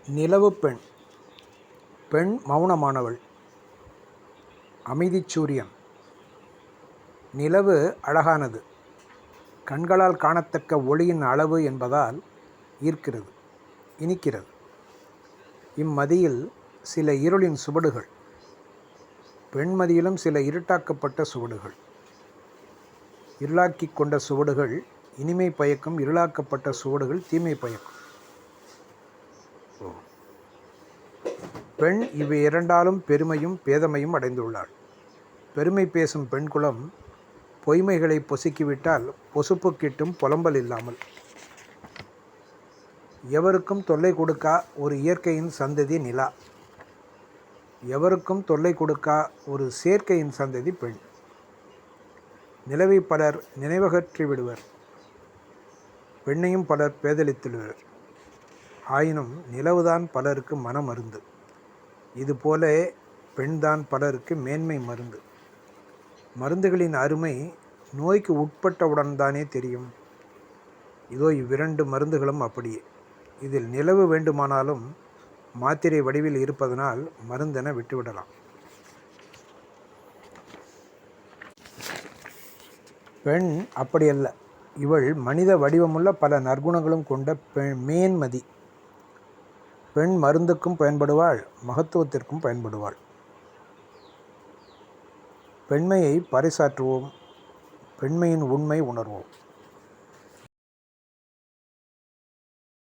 நிலவு பெண். பெண் மௌனமானவள். அமைதிச் சூரியன். நிலவு அழகானது. கண்களால் காணத்தக்க ஒளியின் அளவு என்பதால் ஈர்க்கிறது, இனிக்கிறது. இம்மதியில் சில இருளின் சுவடுகள், பெண்மதியிலும் சில இருட்டாக்கப்பட்ட சுவடுகள். இருளாக்கிக் கொண்ட சுவடுகள் இனிமை பயக்கும், இருளாக்கப்பட்ட சுவடுகள் தீமை பயக்கும். பெண் இவை இரண்டாலும் பெருமையும் பேதமையும் அடைந்துள்ளாள். பெருமை பேசும் பெண்குலம் பொய்மைகளை பொசுக்கிவிட்டால் பொசுப்பு கிட்டும் புலம்பல் இல்லாமல். எவருக்கும் தொல்லை கொடுக்கா ஒரு இயற்கையின் சந்ததி நிலா. எவருக்கும் தொல்லை கொடுக்கா ஒரு செயற்கையின் சந்ததி பெண். நிலவை பலர் நினைவகற்றி விடுவர், பெண்ணையும் பலர் பேதலித்துவிடுவர். ஆயினும் நிலவுதான் பலருக்கு மன மருந்து. இதுபோல பெண்தான் பலருக்கு மேன்மை மருந்து. மருந்துகளின் அருமை நோய்க்கு உட்பட்டவுடன் தானே தெரியும். இதோ இவ்விரண்டு மருந்துகளும் அப்படியே. இதில் நிலவு வேண்டுமானாலும் மாத்திரை வடிவில் இருப்பதனால் மருந்தென விட்டுவிடலாம். பெண் அப்படியல்ல. இவள் மனித வடிவமுள்ள பல நற்குணங்களும் கொண்ட மேன்மதி. பெண் மருந்துக்கும் பயன்படுவாள், மகத்துவத்திற்கும் பயன்படுவாள். பெண்மையை பறைசாற்றுவோம், பெண்மையின் உண்மை உணர்வோம்.